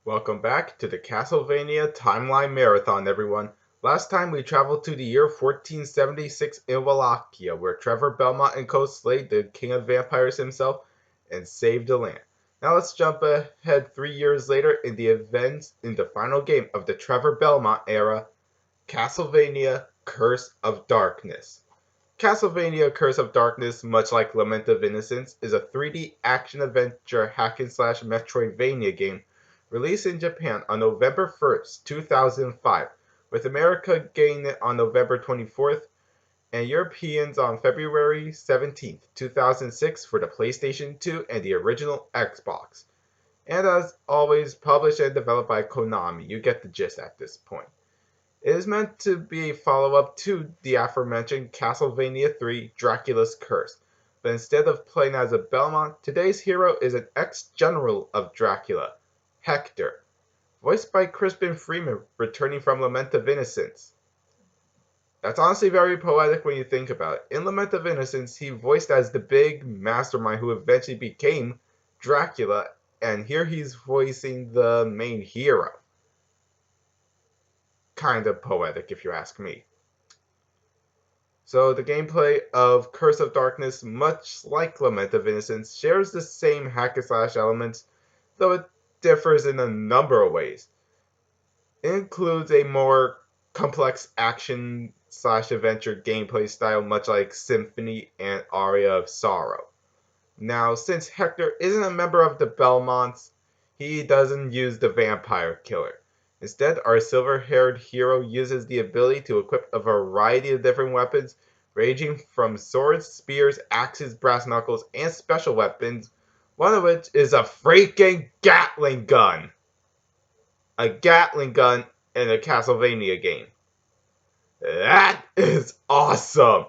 Welcome back to the Castlevania Timeline Marathon, everyone. Last time we traveled to the year 1476 in Wallachia, where Trevor Belmont and co slayed the King of Vampires himself and saved the land. Now let's jump ahead 3 years later in the events in the final game of the Trevor Belmont era, Castlevania Curse of Darkness. Castlevania Curse of Darkness, much like Lament of Innocence, is a 3D action-adventure hack-and-slash Metroidvania game released in Japan on November 1st, 2005, with America getting it on November 24th and Europeans on February 17th, 2006 for the PlayStation 2 and the original Xbox. And as always, published and developed by Konami. You get the gist at this point. It is meant to be a follow-up to the aforementioned Castlevania 3 Dracula's Curse, but instead of playing as a Belmont, today's hero is an ex-general of Dracula, Hector, voiced by Crispin Freeman returning from Lament of Innocence. That's honestly very poetic when you think about it. In Lament of Innocence, he voiced as the big mastermind who eventually became Dracula, and here he's voicing the main hero. Kind of poetic, if you ask me. So the gameplay of Curse of Darkness, much like Lament of Innocence, shares the same hack-and-slash elements, though it differs in a number of ways. It includes a more complex action-slash-adventure gameplay style, much like Symphony and Aria of Sorrow. Now, since Hector isn't a member of the Belmonts, he doesn't use the Vampire Killer. Instead, our silver-haired hero uses the ability to equip a variety of different weapons, ranging from swords, spears, axes, brass knuckles, and special weapons, one of which is a freaking Gatling gun! A Gatling gun in a Castlevania game. That is awesome!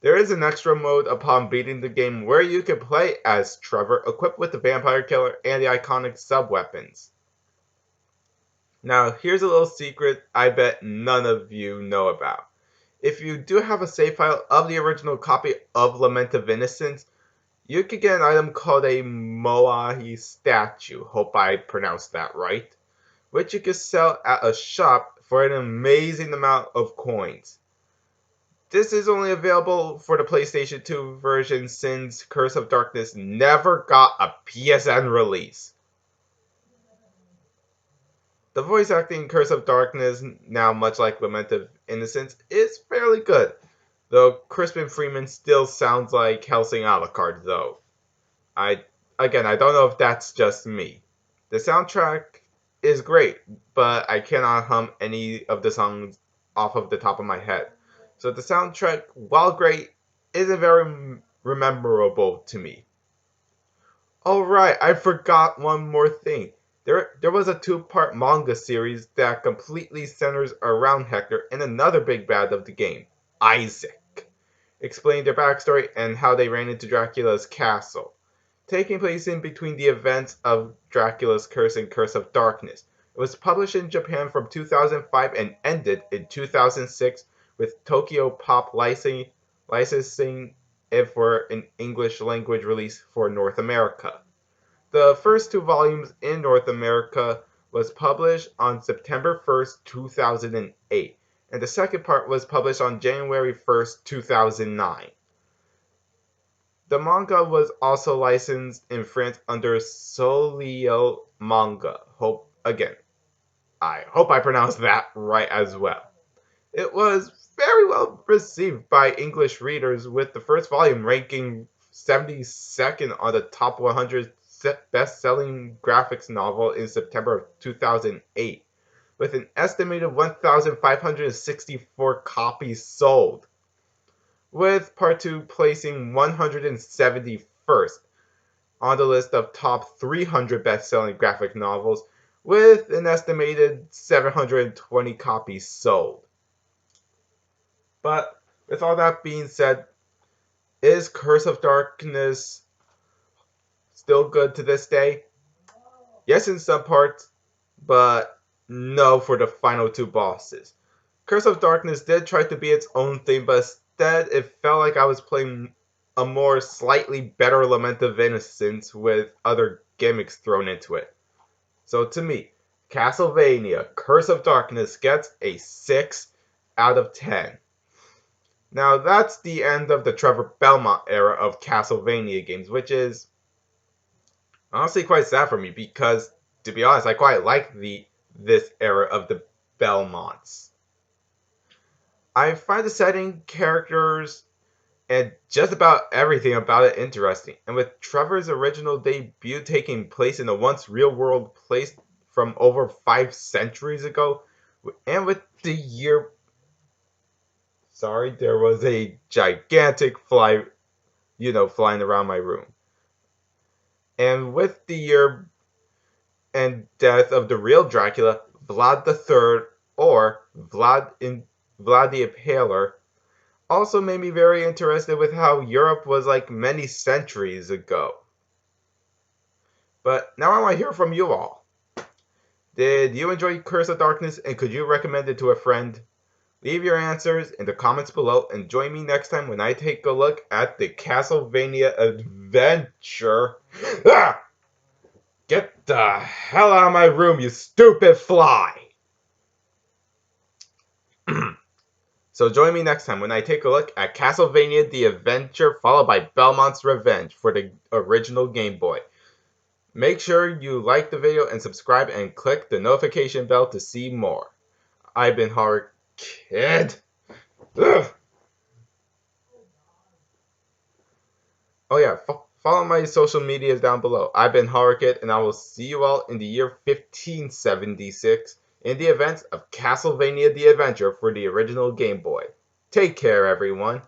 There is an extra mode upon beating the game where you can play as Trevor, equipped with the Vampire Killer and the iconic sub-weapons. Now, here's a little secret I bet none of you know about. If you do have a save file of the original copy of Lament of Innocence, you could get an item called a Moai statue, hope I pronounced that right, which you can sell at a shop for an amazing amount of coins. This is only available for the PlayStation 2 version since Curse of Darkness never got a PSN release. The voice acting in Curse of Darkness, now much like Lament of Innocence, is fairly good, though Crispin Freeman still sounds like Helsing Alucard, though. I don't know if that's just me. The soundtrack is great, but I cannot hum any of the songs off of the top of my head. So the soundtrack, while great, isn't very memorable to me. Alright, I forgot one more thing. There was a two-part manga series that completely centers around Hector and another big bad of the game, Isaac, explaining their backstory and how they ran into Dracula's castle, taking place in between the events of Dracula's Curse and Curse of Darkness. It was published in Japan from 2005 and ended in 2006, with Tokyo Pop licensing it for an English language release for North America. The first two volumes in North America was published on September 1st, 2008, and the second part was published on January 1st, 2009. The manga was also licensed in France under Solio Manga. I hope I pronounced that right as well. It was very well received by English readers, with the first volume ranking 72nd on the top 100 best-selling graphics novel in September of 2008, with an estimated 1,564 copies sold, with Part 2 placing 171st on the list of top 300 best-selling graphic novels, with an estimated 720 copies sold. But with all that being said, is Curse of Darkness still good to this day? Yes, in some parts, but no for the final two bosses. Curse of Darkness did try to be its own thing, but instead it felt like I was playing a more slightly better Lament of Innocence with other gimmicks thrown into it. So to me, Castlevania Curse of Darkness gets a 6 out of 10. Now that's the end of the Trevor Belmont era of Castlevania games, which is honestly quite sad for me because, to be honest, I quite like this era of the Belmonts. I find the setting, characters, and just about everything about it interesting. And with Trevor's original debut taking place in a once real world place from over 5 centuries ago, and with the year. Sorry, there was a gigantic fly, flying around my room. And with the year and death of the real Dracula, Vlad III, or Vlad the Impaler, also made me very interested with how Europe was like many centuries ago. But now I want to hear from you all. Did you enjoy Curse of Darkness, and could you recommend it to a friend? Leave your answers in the comments below and join me next time when I take a look at the Castlevania adventure. Ah! Get the hell out of my room, you stupid fly! So join me next time when I take a look at Castlevania The Adventure followed by Belmont's Revenge for the original Game Boy. Make sure you like the video and subscribe and click the notification bell to see more. I've been Horror Kid. Ugh. Oh yeah, follow my social medias down below. I've been Horror Kid, and I will see you all in the year 1576 in the events of Castlevania The Adventure for the original Game Boy. Take care, everyone.